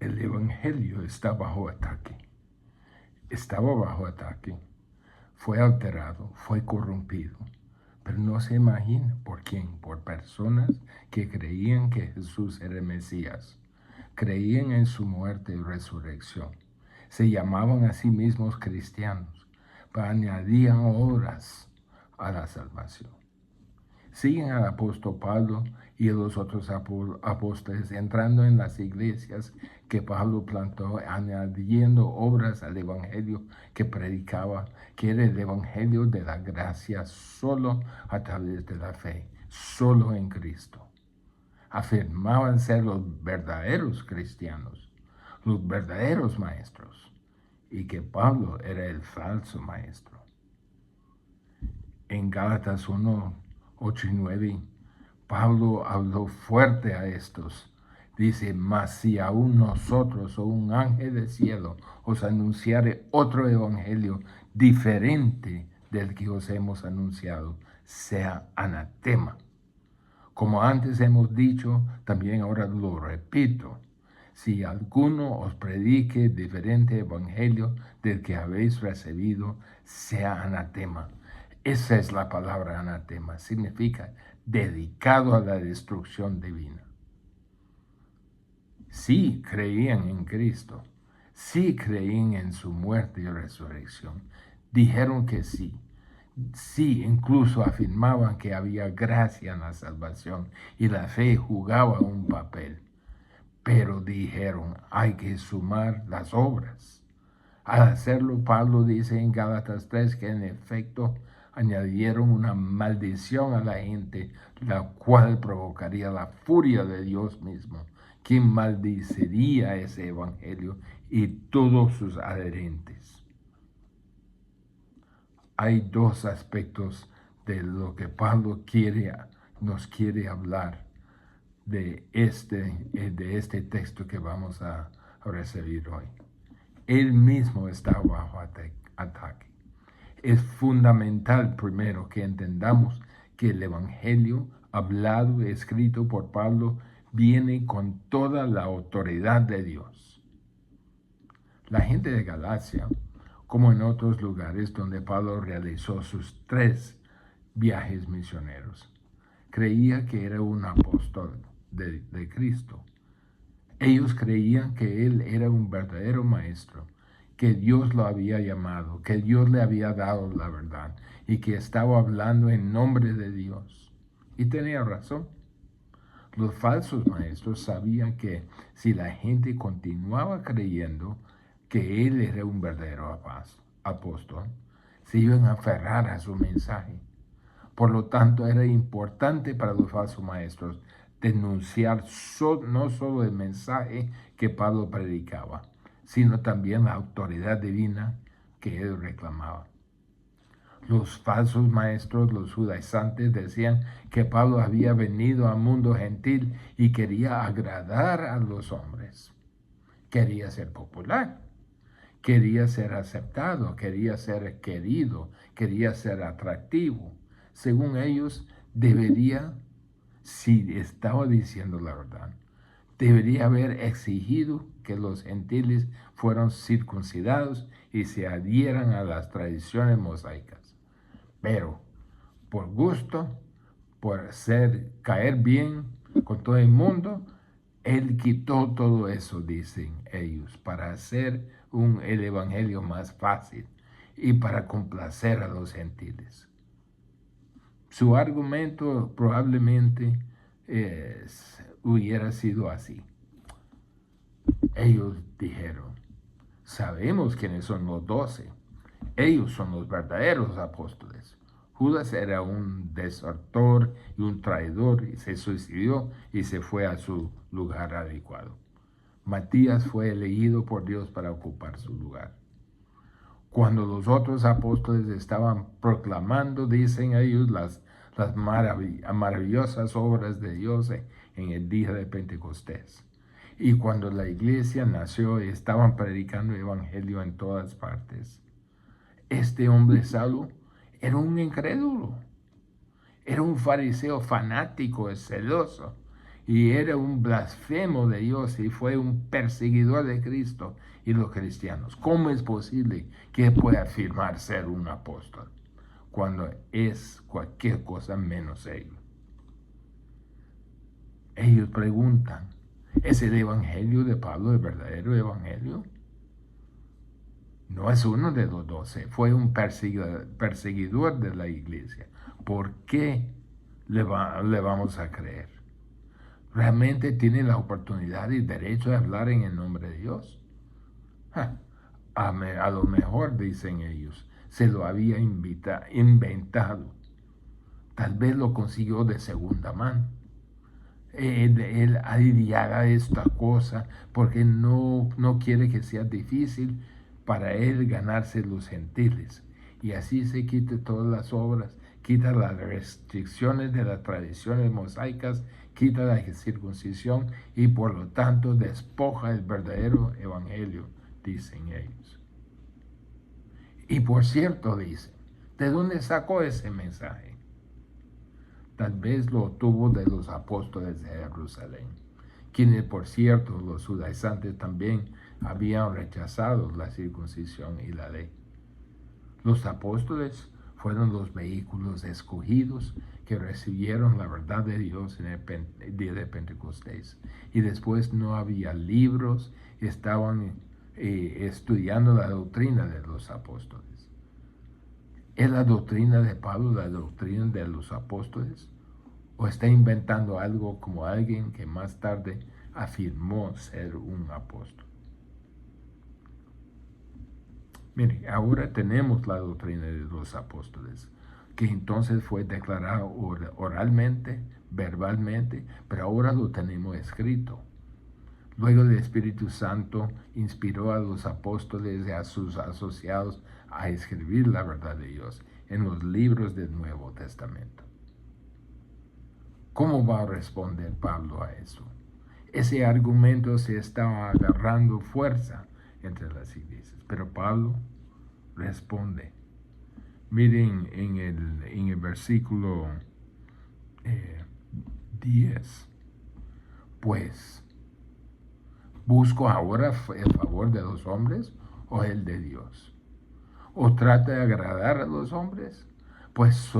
El Evangelio está bajo ataque. Estaba bajo ataque. Fue alterado, fue corrompido. Pero no se imagina por quién. Por personas que creían que Jesús era el Mesías. Creían en su muerte y resurrección. Se llamaban a sí mismos cristianos, pero añadían obras a la salvación. Siguen al apóstol Pablo y a los otros apóstoles entrando en las iglesias que Pablo plantó, añadiendo obras al evangelio que predicaba, que era el evangelio de la gracia solo a través de la fe, solo en Cristo. Afirmaban ser los verdaderos cristianos, los verdaderos maestros, y que Pablo era el falso maestro. En Gálatas 1, 8 y 9, Pablo habló fuerte a estos. Dice, mas si aún nosotros o un ángel del cielo os anunciare otro evangelio diferente del que os hemos anunciado, sea anatema. Como antes hemos dicho, también ahora lo repito. Si alguno os predique diferente evangelio del que habéis recibido, sea anatema. Esa es la palabra anatema. Significa dedicado a la destrucción divina. Sí creían en Cristo. Sí creían en su muerte y resurrección. Dijeron que sí. Sí, incluso afirmaban que había gracia en la salvación y la fe jugaba un papel. Pero dijeron, hay que sumar las obras. Al hacerlo, Pablo dice en Gálatas 3 que en efecto añadieron una maldición a la gente, la cual provocaría la furia de Dios mismo, quien maldeciría ese evangelio y todos sus adherentes. Hay dos aspectos de lo que Pablo nos quiere hablar de este texto que vamos a recibir hoy. Él mismo está bajo ataque. Es fundamental primero que entendamos que el Evangelio hablado y escrito por Pablo viene con toda la autoridad de Dios. La gente de Galacia, como en otros lugares donde Pablo realizó sus 3 viajes misioneros, creía que era un apóstol de Cristo. Ellos creían que él era un verdadero maestro, que Dios lo había llamado, que Dios le había dado la verdad y que estaba hablando en nombre de Dios. Y tenía razón. Los falsos maestros sabían que si la gente continuaba creyendo que él era un verdadero apóstol, se iban a aferrar a su mensaje. Por lo tanto, era importante para los falsos maestros denunciar no solo el mensaje que Pablo predicaba, sino también la autoridad divina que él reclamaba. Los falsos maestros, los judaizantes, decían que Pablo había venido al mundo gentil y quería agradar a los hombres. Quería ser popular, quería ser aceptado, quería ser querido, quería ser atractivo. Según ellos, debería, si estaba diciendo la verdad, debería haber exigido que los gentiles fueran circuncidados y se adhieran a las tradiciones mosaicas. Pero por gusto, por caer bien con todo el mundo, él quitó todo eso, dicen ellos, para hacer el evangelio más fácil y para complacer a los gentiles. Su argumento probablemente hubiera sido así. Ellos dijeron, sabemos quiénes son los 12. Ellos son los verdaderos apóstoles. Judas era un desertor y un traidor y se suicidó y se fue a su lugar adecuado. Matías fue elegido por Dios para ocupar su lugar. Cuando los otros apóstoles estaban proclamando, dicen ellos, las maravillosas obras de Dios en el día de Pentecostés. Y cuando la iglesia nació, estaban predicando el evangelio en todas partes. Este hombre Saulo era un incrédulo, era un fariseo fanático y celoso y era un blasfemo de Dios y fue un perseguidor de Cristo y los cristianos. ¿Cómo es posible que pueda afirmar ser un apóstol cuando es cualquier cosa menos ello? Ellos preguntan, ¿es el evangelio de Pablo el verdadero evangelio? No es uno de los 12, fue un perseguidor de la iglesia. ¿Por qué le vamos a creer? ¿Realmente tiene la oportunidad y derecho de hablar en el nombre de Dios? A lo mejor, dicen ellos, se lo había inventado. Tal vez lo consiguió de segunda mano. Él haría esta cosa porque no quiere que sea difícil para él ganarse los gentiles. Y así se quite todas las obras, quita las restricciones de las tradiciones mosaicas, quita la circuncisión y por lo tanto despoja el verdadero evangelio, dicen ellos. Y por cierto, dicen, ¿de dónde sacó ese mensaje? Tal vez lo obtuvo de los apóstoles de Jerusalén, quienes, por cierto, los judaizantes también habían rechazado la circuncisión y la ley. Los apóstoles fueron los vehículos escogidos que recibieron la verdad de Dios en el día de Pentecostés. Y después no había libros, estaban estudiando la doctrina de los apóstoles. ¿Es la doctrina de Pablo la doctrina de los apóstoles? ¿O está inventando algo como alguien que más tarde afirmó ser un apóstol? Mire, ahora tenemos la doctrina de los apóstoles, que entonces fue declarado oralmente, verbalmente, pero ahora lo tenemos escrito. Luego el Espíritu Santo inspiró a los apóstoles y a sus asociados a escribir la verdad de Dios en los libros del Nuevo Testamento. ¿Cómo va a responder Pablo a eso? Ese argumento se está agarrando fuerza entre las iglesias, pero Pablo responde. Miren en el versículo 10, pues, ¿busco ahora el favor de los hombres o el de Dios? ¿O trata de agradar a los hombres? Pues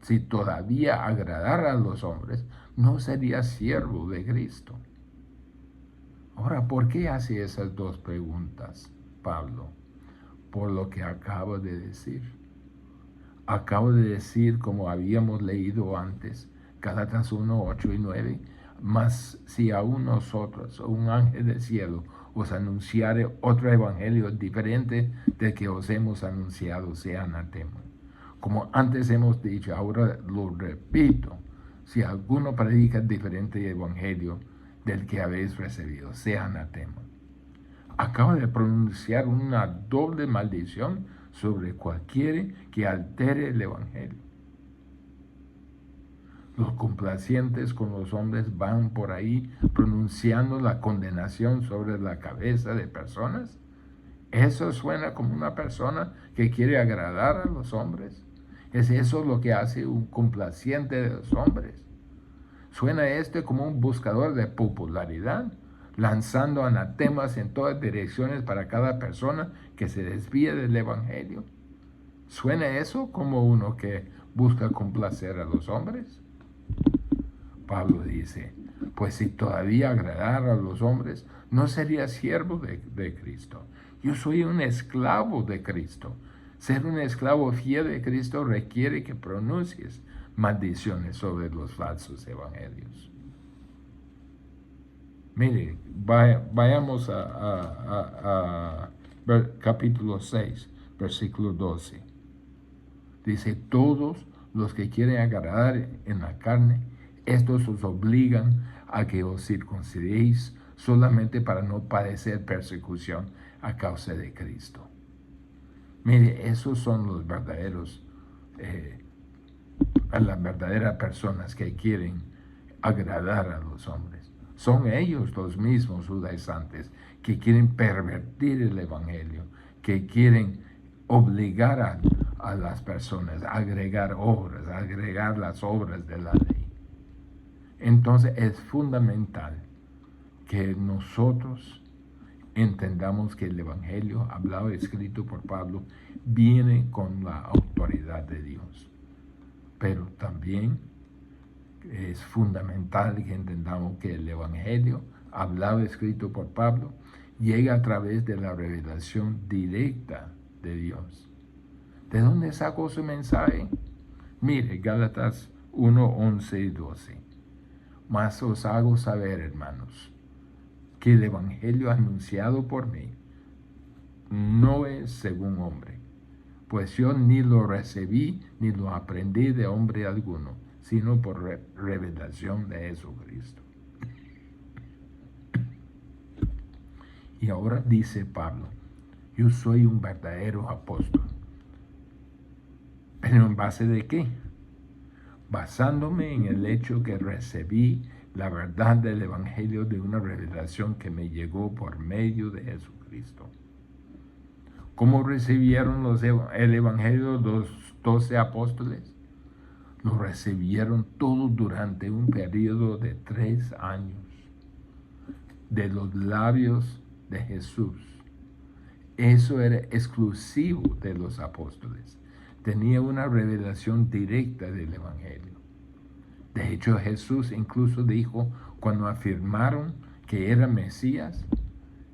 si todavía agradara a los hombres, no sería siervo de Cristo. Ahora, ¿por qué hace esas dos preguntas, Pablo? Por lo que acabo de decir. Acabo de decir, como habíamos leído antes, Gálatas 1, 8 y 9, mas si aún nosotros, o un ángel del cielo, os anunciare otro evangelio diferente del que os hemos anunciado, sea anatema. Como antes hemos dicho, ahora lo repito, si alguno predica diferente evangelio del que habéis recibido, sea anatema. Acaba de pronunciar una doble maldición sobre cualquiera que altere el evangelio. Los complacientes con los hombres van por ahí pronunciando la condenación sobre la cabeza de personas. Eso suena como una persona que quiere agradar a los hombres. ¿Es eso lo que hace un complaciente de los hombres? ¿Suena como un buscador de popularidad, lanzando anatemas en todas direcciones para cada persona que se desvíe del evangelio? ¿Suena eso como uno que busca complacer a los hombres? Pablo dice, pues si todavía agradara a los hombres, no sería siervo de Cristo. Yo soy un esclavo de Cristo. Ser un esclavo fiel de Cristo requiere que pronuncies maldiciones sobre los falsos evangelios. Mire, vayamos a capítulo 6, versículo 12. Dice, todos los que quieren agradar en la carne, estos os obligan a que os circuncidéis solamente para no padecer persecución a causa de Cristo. Mire, esos son los verdaderos, las verdaderas personas que quieren agradar a los hombres. Son ellos los mismos judaizantes que quieren pervertir el evangelio, que quieren obligar a las personas a agregar obras, a agregar las obras de la ley. Entonces es fundamental que nosotros entendamos que el Evangelio hablado y escrito por Pablo viene con la autoridad de Dios. Pero también es fundamental que entendamos que el Evangelio hablado y escrito por Pablo llega a través de la revelación directa de Dios. ¿De dónde sacó su mensaje? Mire, Gálatas 1, 11 y 12. Mas os hago saber, hermanos, que el Evangelio anunciado por mí no es según hombre, pues yo ni lo recibí ni lo aprendí de hombre alguno, sino por revelación de Jesucristo. Y ahora dice Pablo, yo soy un verdadero apóstol. ¿Pero en base de qué? Basándome en el hecho que recibí la verdad del Evangelio de una revelación que me llegó por medio de Jesucristo. ¿Cómo recibieron el Evangelio los 12 apóstoles? Lo recibieron todos durante un periodo de 3 años de los labios de Jesús. Eso era exclusivo de los apóstoles. Tenía una revelación directa del Evangelio. De hecho, Jesús incluso dijo, cuando afirmaron que era Mesías,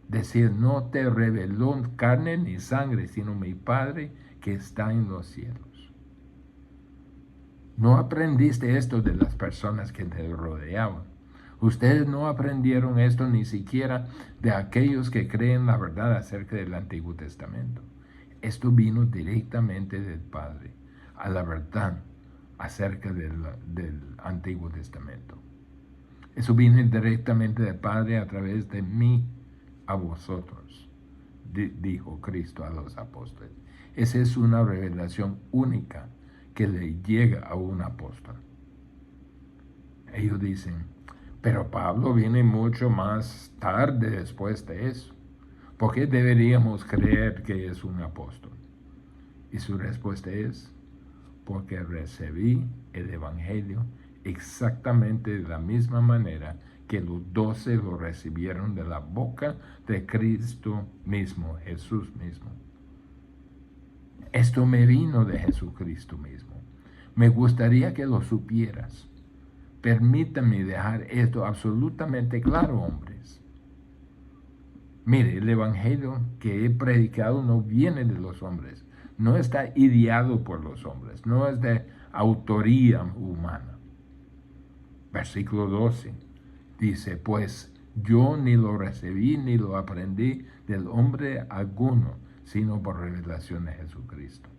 decía, no te reveló carne ni sangre, sino mi Padre que está en los cielos. No aprendiste esto de las personas que te rodeaban. Ustedes no aprendieron esto ni siquiera de aquellos que creen la verdad acerca del Antiguo Testamento. Esto vino directamente del Padre, a la verdad acerca del Antiguo Testamento. Eso viene directamente del Padre a través de mí a vosotros, dijo Cristo a los apóstoles. Esa es una revelación única que le llega a un apóstol. Ellos dicen, pero Pablo viene mucho más tarde después de eso. ¿Por qué deberíamos creer que es un apóstol? Y su respuesta es, porque recibí el Evangelio exactamente de la misma manera que los 12 lo recibieron de la boca de Cristo mismo, Jesús mismo. Esto me vino de Jesucristo mismo. Me gustaría que lo supieras. Permítame dejar esto absolutamente claro, hombres. Mire, el Evangelio que he predicado no viene de los hombres, no está ideado por los hombres, no es de autoría humana. Versículo 12 dice, pues yo ni lo recibí ni lo aprendí del hombre alguno, sino por revelación de Jesucristo.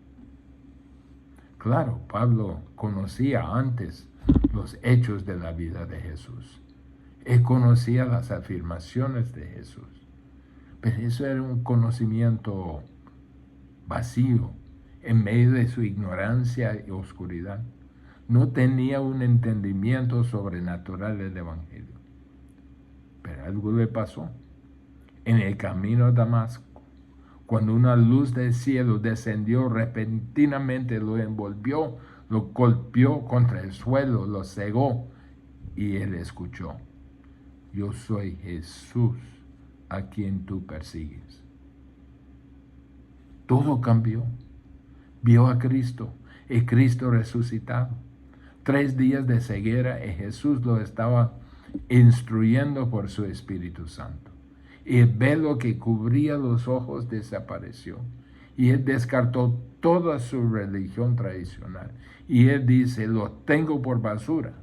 Claro, Pablo conocía antes los hechos de la vida de Jesús. Él conocía las afirmaciones de Jesús. Pero eso era un conocimiento vacío, en medio de su ignorancia y oscuridad. No tenía un entendimiento sobrenatural del Evangelio. Pero algo le pasó. En el camino a Damasco, cuando una luz del cielo descendió repentinamente, lo envolvió, lo golpeó contra el suelo, lo cegó, y él escuchó, yo soy Jesús a quien tú persigues. Todo cambió. Vio a Cristo, el Cristo resucitado. 3 días de ceguera y Jesús lo estaba instruyendo por su Espíritu Santo. Y el velo que cubría los ojos desapareció. Y él descartó toda su religión tradicional. Y él dice, lo tengo por basura.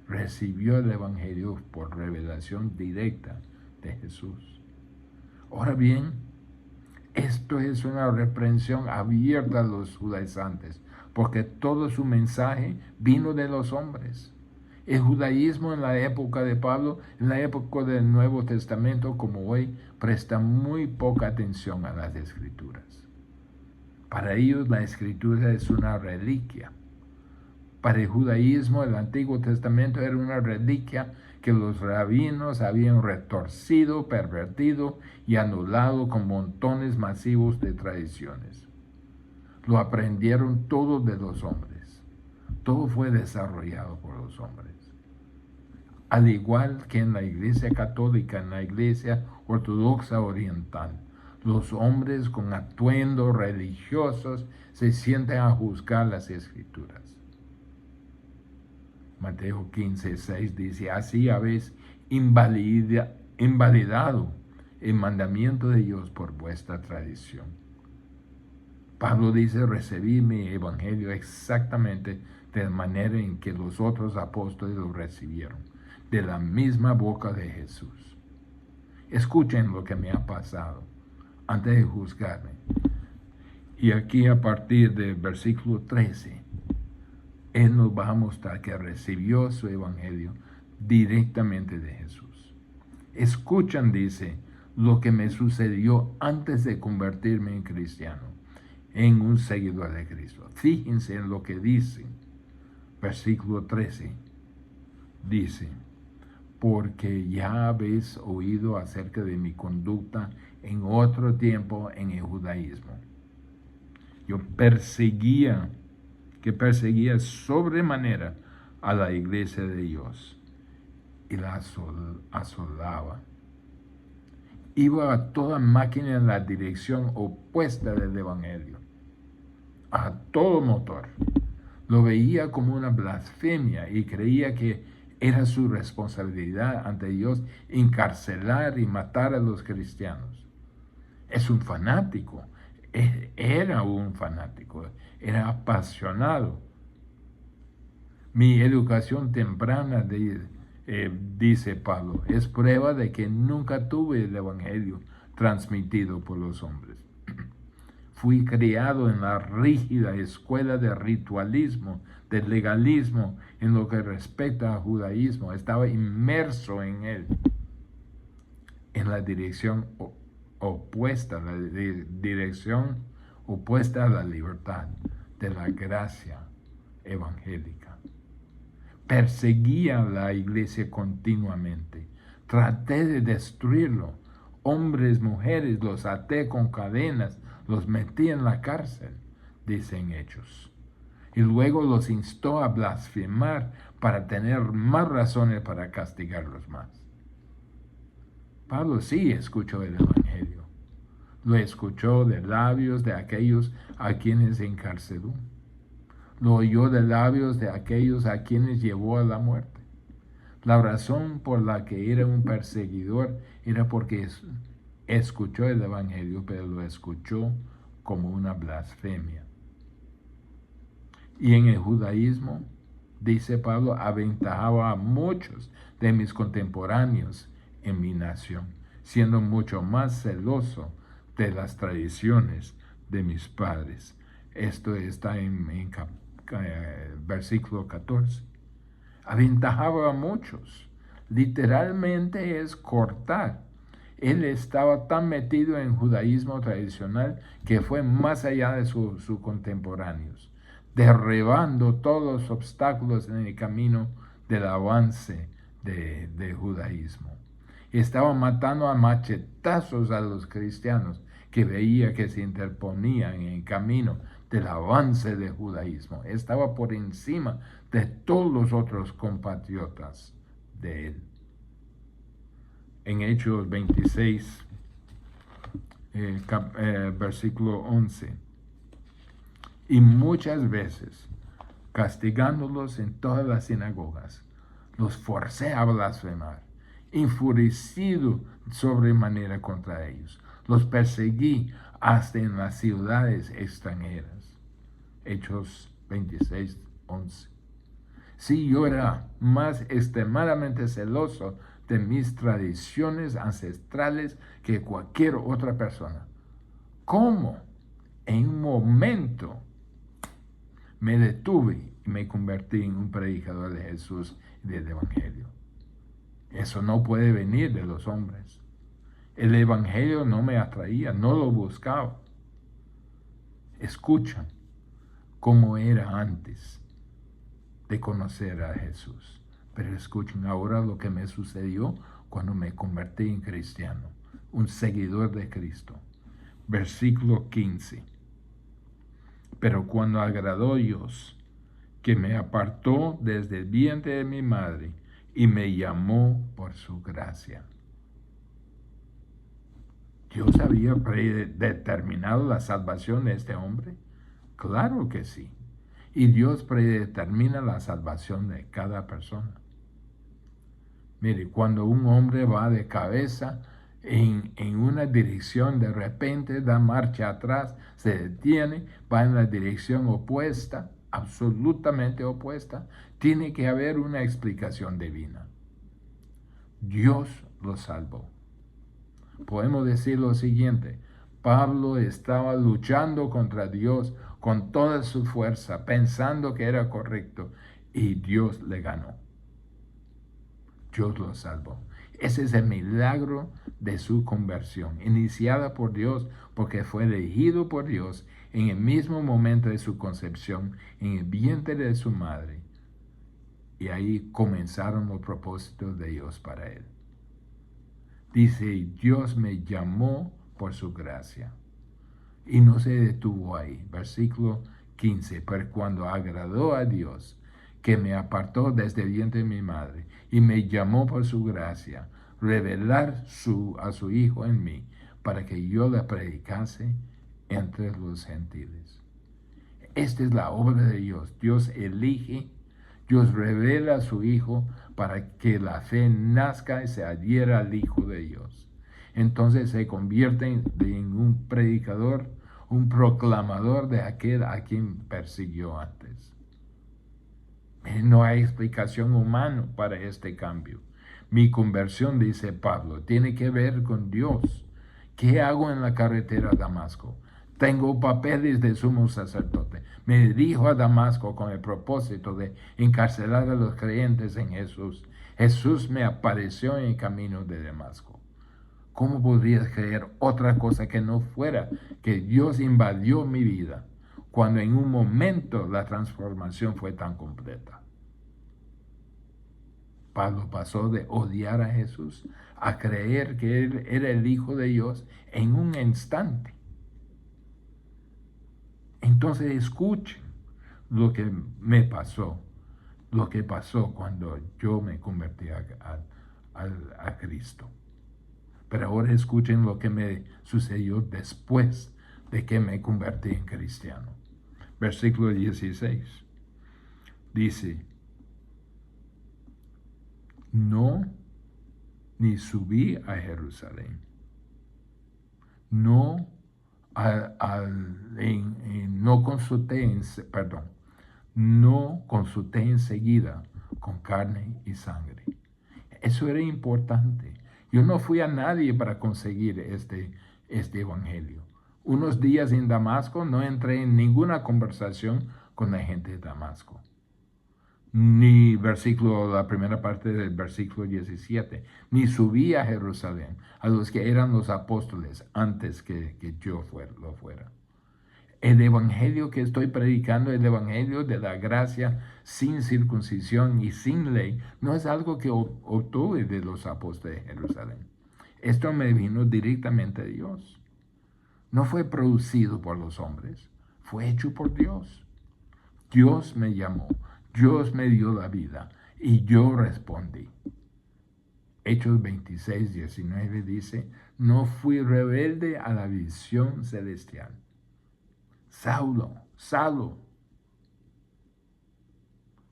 Recibió el Evangelio por revelación directa de Jesús. Ahora bien, esto es una reprensión abierta a los judaizantes, porque todo su mensaje vino de los hombres. El judaísmo en la época de Pablo, en la época del Nuevo Testamento como hoy, presta muy poca atención a las Escrituras. Para ellos la Escritura es una reliquia. Para el judaísmo, el Antiguo Testamento era una reliquia que los rabinos habían retorcido, pervertido y anulado con montones masivos de tradiciones. Lo aprendieron todo de los hombres. Todo fue desarrollado por los hombres. al igual que en la Iglesia Católica, en la Iglesia Ortodoxa Oriental. Los hombres con atuendos religiosos se sienten a juzgar las Escrituras. Mateo 15:6 dice, así habéis invalidado el mandamiento de Dios por vuestra tradición. Pablo dice, recibí mi evangelio exactamente de la manera en que los otros apóstoles lo recibieron, de la misma boca de Jesús. Escuchen lo que me ha pasado antes de juzgarme. Y aquí a partir del versículo 13, Él nos va a mostrar que recibió su evangelio directamente de Jesús. Escuchan, dice, lo que me sucedió antes de convertirme en cristiano, en un seguidor de Cristo. Fíjense en lo que dice. Versículo 13 dice, porque ya habéis oído acerca de mi conducta en otro tiempo en el judaísmo. Yo perseguía sobremanera a la iglesia de Dios y la asolaba. Iba a toda máquina en la dirección opuesta del evangelio, a todo motor. Lo veía como una blasfemia y creía que era su responsabilidad ante Dios encarcelar y matar a los cristianos. Es un fanático, era un fanático, era apasionado. Mi educación temprana, dice Pablo, es prueba de que nunca tuve el evangelio transmitido por los hombres. Fui criado en la rígida escuela de ritualismo, de legalismo, en lo que respecta al judaísmo. Estaba inmerso en él, en la dirección opuesta, a la libertad, de la gracia evangélica. Perseguía a la iglesia continuamente. Traté de destruirlo. Hombres, mujeres, los até con cadenas, los metí en la cárcel, dicen Hechos. Y luego los instó a blasfemar para tener más razones para castigarlos más. Pablo sí escuchó el evangelio. Lo escuchó de labios de aquellos a quienes encarceló. Lo oyó de labios de aquellos a quienes llevó a la muerte. La razón por la que era un perseguidor era porque escuchó el evangelio, pero lo escuchó como una blasfemia. Y en el judaísmo, dice Pablo, aventajaba a muchos de mis contemporáneos en mi nación, siendo mucho más celoso de las tradiciones de mis padres. Esto está en versículo 14. Aventajaba a muchos. Literalmente es cortar. Él estaba tan metido en judaísmo tradicional que fue más allá de sus contemporáneos, derribando todos los obstáculos en el camino del avance del judaísmo. Estaba matando a machetazos a los cristianos que veía que se interponían en el camino del avance del judaísmo. Estaba por encima de todos los otros compatriotas de él. En Hechos 26, versículo 11. Y muchas veces, castigándolos en todas las sinagogas, los forcé a blasfemar, enfurecido sobremanera contra ellos. Los perseguí hasta en las ciudades extranjeras. Hechos 26, 11. Sí, yo era más extremadamente celoso de mis tradiciones ancestrales que cualquier otra persona. ¿Cómo? En un momento me detuve y me convertí en un predicador de Jesús y del Evangelio. Eso no puede venir de los hombres. El Evangelio no me atraía, no lo buscaba. Escuchan cómo era antes de conocer a Jesús. Pero escuchen ahora lo que me sucedió cuando me convertí en cristiano, un seguidor de Cristo. Versículo 15. Pero cuando agradó Dios, que me apartó desde el vientre de mi madre y me llamó por su gracia. ¿Dios había predeterminado la salvación de este hombre? Claro que sí. Y Dios predetermina la salvación de cada persona. Mire, cuando un hombre va de cabeza en una dirección, de repente da marcha atrás, se detiene, va en la dirección opuesta, absolutamente opuesta, tiene que haber una explicación divina. Dios lo salvó. Podemos decir lo siguiente: Pablo estaba luchando contra Dios con toda su fuerza, pensando que era correcto, y Dios le ganó. Dios lo salvó. Ese es el milagro de su conversión, iniciada por Dios, porque fue elegido por Dios en el mismo momento de su concepción, en el vientre de su madre. Y ahí comenzaron los propósitos de Dios para él. Dice, Dios me llamó por su gracia. Y no se detuvo ahí. Versículo 15. Pero cuando agradó a Dios, que me apartó desde el vientre de mi madre, y me llamó por su gracia, revelar a su Hijo en mí, para que yo le predicase entre los gentiles. Esta es la obra de Dios. Dios elige, Dios revela a su Hijo para que la fe nazca y se adhiera al Hijo de Dios. Entonces se convierte en un predicador, un proclamador de aquel a quien persiguió antes. No hay explicación humana para este cambio. Mi conversión, dice Pablo, tiene que ver con Dios. ¿Qué hago en la carretera a Damasco? Tengo papeles de sumo sacerdote. Me dirijo a Damasco con el propósito de encarcelar a los creyentes en Jesús. Jesús me apareció en el camino de Damasco. ¿Cómo podrías creer otra cosa que no fuera que Dios invadió mi vida cuando en un momento la transformación fue tan completa? Pablo pasó de odiar a Jesús a creer que Él era el Hijo de Dios en un instante. Entonces escuchen lo que me pasó, lo que pasó cuando yo me convertí a Cristo. Pero ahora escuchen lo que me sucedió después de que me convertí en cristiano. Versículo 16. Dice, no, ni subí a Jerusalén. No, no consulté enseguida con carne y sangre. Eso era importante. Yo no fui a nadie para conseguir este evangelio. Unos días en Damasco no entré en ninguna conversación con la gente de Damasco. Ni la primera parte del versículo 17, ni subí a Jerusalén, a los que eran los apóstoles antes que yo lo fuera. El evangelio que estoy predicando, el evangelio de la gracia sin circuncisión y sin ley, no es algo que obtuve de los apóstoles de Jerusalén. Esto me vino directamente de Dios. No fue producido por los hombres, fue hecho por Dios. Dios me llamó, Dios me dio la vida y yo respondí. Hechos 26, 19 dice, no fui rebelde a la visión celestial. Saulo,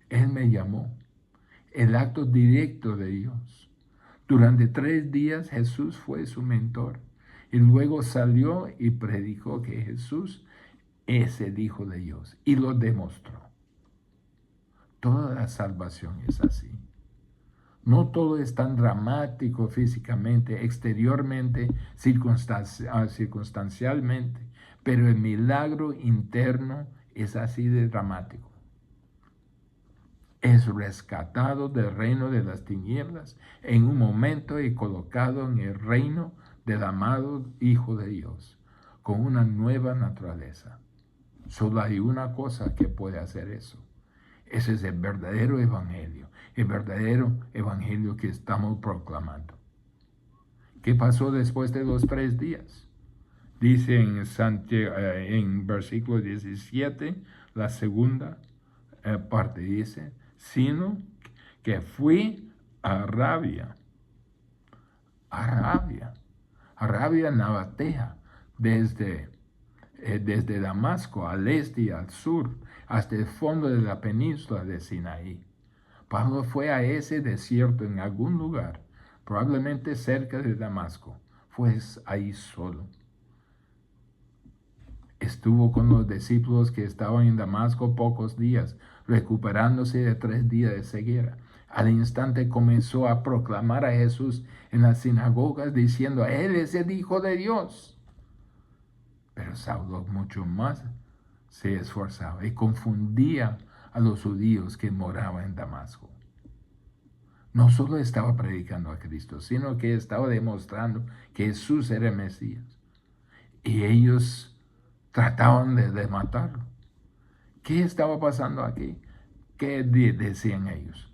Él me llamó. El acto directo de Dios. Durante 3 días Jesús fue su mentor. Y luego salió y predicó que Jesús es el Hijo de Dios. Y lo demostró. Toda la salvación es así. No todo es tan dramático físicamente, exteriormente, circunstancialmente, pero el milagro interno es así de dramático. Es rescatado del reino de las tinieblas en un momento y colocado en el reino del amado Hijo de Dios, con una nueva naturaleza. Solo hay una cosa que puede hacer eso. Ese es el verdadero evangelio que estamos proclamando. ¿Qué pasó después de los 3 días? Dice en versículo 17, la segunda parte dice, sino que fui Arabia, Arabia, Arabia Nabatea, desde Damasco al este y al sur, hasta el fondo de la península de Sinaí. Pablo fue a ese desierto en algún lugar, probablemente cerca de Damasco. Fue ahí solo. Estuvo con los discípulos que estaban en Damasco pocos días, recuperándose de 3 días de ceguera. Al instante comenzó a proclamar a Jesús en las sinagogas, diciendo: Él es el Hijo de Dios. Pero Saulo mucho más se esforzaba y confundía a los judíos que moraban en Damasco. No solo estaba predicando a Cristo, sino que estaba demostrando que Jesús era el Mesías. Y ellos trataban de matarlo. ¿Qué estaba pasando aquí? ¿Qué decían ellos?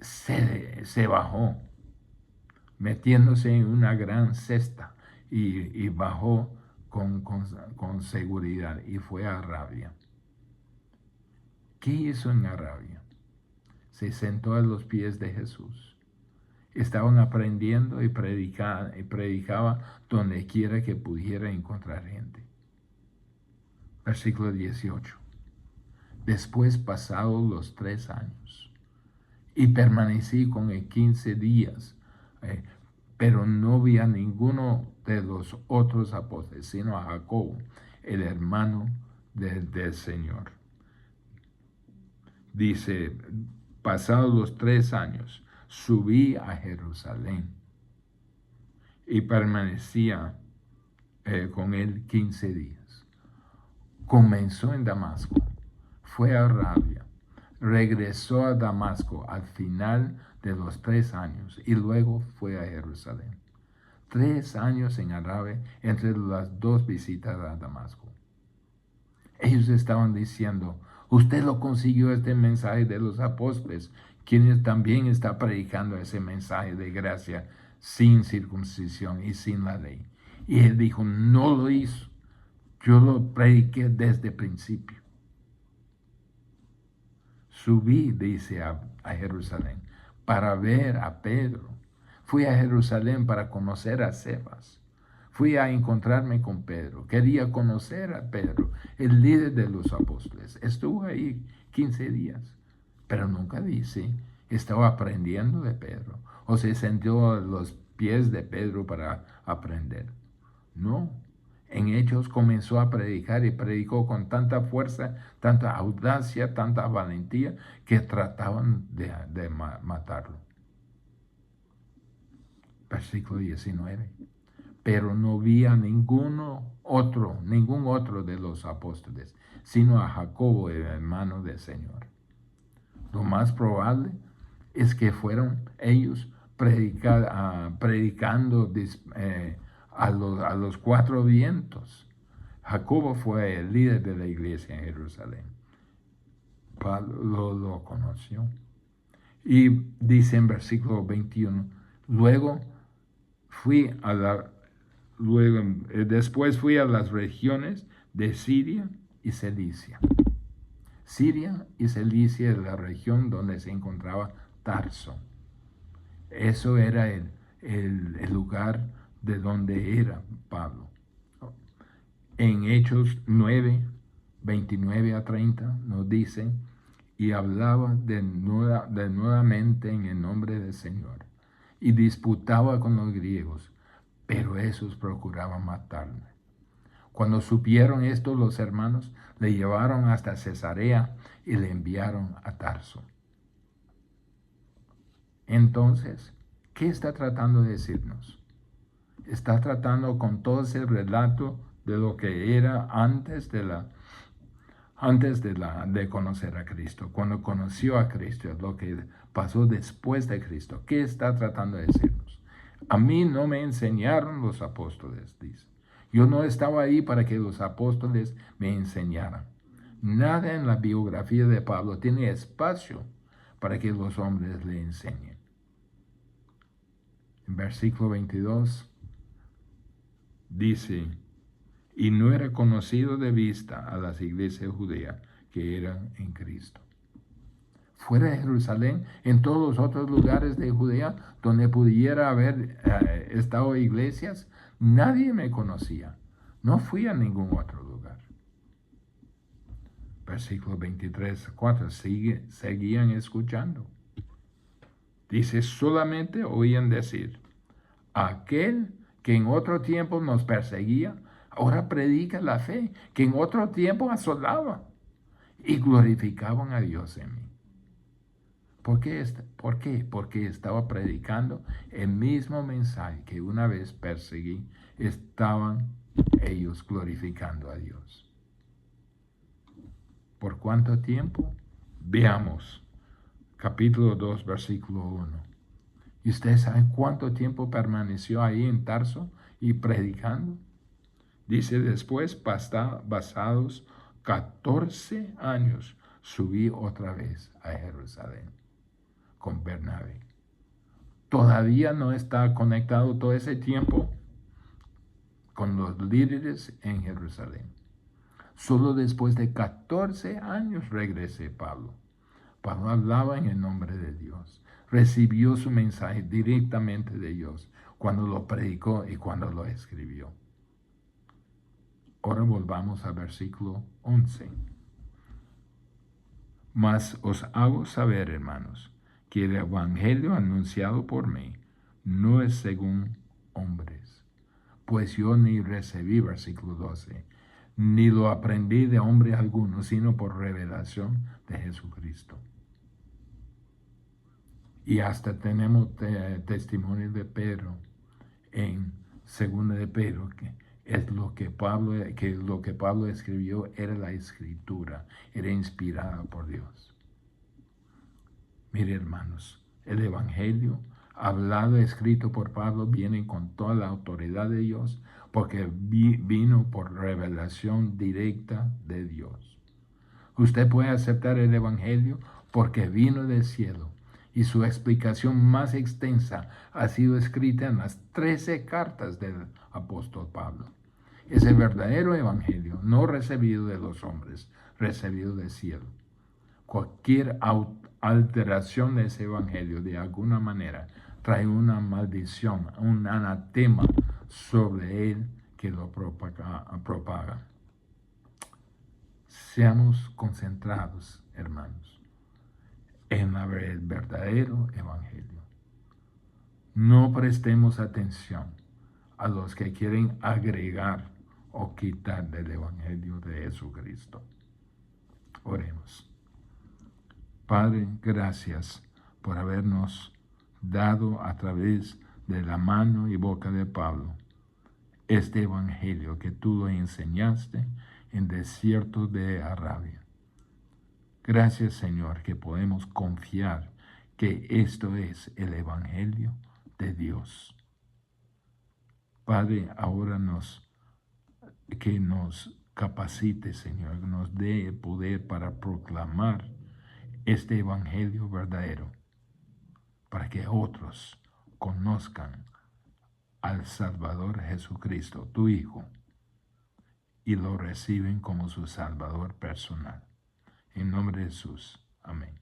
Se bajó, metiéndose en una gran cesta, y bajó con seguridad y fue a Arabia. ¿Qué hizo en Arabia? Se sentó a los pies de Jesús. Estaban aprendiendo y predicaba donde quiera que pudiera encontrar gente. Versículo 18. Después, pasados los 3 años, y permanecí con él 15 días, pero no vi a ninguno de los otros apóstoles, sino a Jacobo, el hermano del Señor. Dice, pasados los 3 años, subí a Jerusalén y permanecía con él 15 días. Comenzó en Damasco, fue a Arabia, regresó a Damasco al final de los 3 años y luego fue a Jerusalén. 3 años en Arabia entre las 2 visitas a Damasco. Ellos estaban diciendo: usted lo consiguió, este mensaje de los apóstoles, quienes también está predicando ese mensaje de gracia sin circuncisión y sin la ley. Y él dijo: no lo hizo. Yo lo prediqué desde el principio. Subí, dice, a Jerusalén para ver a Pedro. Fui a Jerusalén para conocer a Cefas. Fui a encontrarme con Pedro. Quería conocer a Pedro, el líder de los apóstoles. Estuvo ahí 15 días, pero nunca dice estaba aprendiendo de Pedro o se sentó a los pies de Pedro para aprender. No. En Hechos comenzó a predicar y predicó con tanta fuerza, tanta audacia, tanta valentía, que trataban de matarlo. Versículo 19. Pero no vi a ningún otro de los apóstoles, sino a Jacobo, el hermano del Señor. Lo más probable es que fueron ellos predicando a los 4 vientos. Jacobo fue el líder de la iglesia en Jerusalén. Pablo lo conoció. Y dice en versículo 21, después fui a las regiones de Siria y Cilicia. Siria y Cilicia es la región donde se encontraba Tarso. Eso era el lugar de donde era Pablo. En Hechos 9, 29 a 30 nos dice: y hablaba de nuevamente en el nombre del Señor, y disputaba con los griegos, pero esos procuraban matarme. Cuando supieron esto, los hermanos le llevaron hasta Cesarea y le enviaron a Tarso. Entonces, ¿qué está tratando de decirnos? Está tratando con todo ese relato de lo que era antes de conocer a Cristo, cuando conoció a Cristo, lo que pasó después de Cristo. ¿Qué está tratando de decirnos? A mí no me enseñaron los apóstoles, dice. Yo no estaba ahí para que los apóstoles me enseñaran. Nada en la biografía de Pablo tiene espacio para que los hombres le enseñen. En versículo 22 dice: y no era conocido de vista a las iglesias judías que eran en Cristo. fuera de Jerusalén, en todos los otros lugares de Judea donde pudiera haber estado iglesias, nadie me conocía. No fui a ningún otro lugar. Versículo 23, 4, seguían escuchando. Dice, solamente oían decir, aquel que en otro tiempo nos perseguía, ahora predica la fe, que en otro tiempo asolaba, y glorificaban a Dios en mí. ¿Por qué? Porque estaba predicando el mismo mensaje que una vez perseguí. Estaban ellos glorificando a Dios. ¿Por cuánto tiempo? Veamos. Capítulo 2, versículo 1. ¿Y ustedes saben cuánto tiempo permaneció ahí en Tarso y predicando? Dice, después, pasados 14 años, subí otra vez a Jerusalén con Bernabé. Todavía no está conectado todo ese tiempo con los líderes en Jerusalén. Solo después de 14 años regresé Pablo. Pablo hablaba en el nombre de Dios. Recibió su mensaje directamente de Dios cuando lo predicó y cuando lo escribió. Ahora volvamos al versículo 11. Mas os hago saber, hermanos, que el evangelio anunciado por mí no es según hombres. Pues yo ni recibí, versículo 12, ni lo aprendí de hombre alguno, sino por revelación de Jesucristo. Y hasta tenemos testimonio de Pedro en 2 de Pedro, que es lo que Pablo escribió era la escritura, era inspirada por Dios. Mire, hermanos, el evangelio hablado, escrito por Pablo, viene con toda la autoridad de Dios, porque vino por revelación directa de Dios. Usted puede aceptar el evangelio porque vino del cielo, y su explicación más extensa ha sido escrita en las 13 cartas del apóstol Pablo. Es el verdadero evangelio, no recibido de los hombres, recibido del cielo. Cualquier alteración de ese evangelio de alguna manera trae una maldición, un anatema sobre él que lo propaga. Seamos concentrados, hermanos, en el verdadero evangelio. No prestemos atención a los que quieren agregar o quitar del evangelio de Jesucristo. Oremos. Padre, gracias por habernos dado a través de la mano y boca de Pablo este evangelio que tú lo enseñaste en desierto de Arabia. Gracias, Señor, que podemos confiar que esto es el evangelio de Dios. Padre, ahora que nos capacite, Señor, que nos dé el poder para proclamar este evangelio verdadero, para que otros conozcan al Salvador Jesucristo, tu Hijo, y lo reciben como su Salvador personal. En nombre de Jesús. Amén.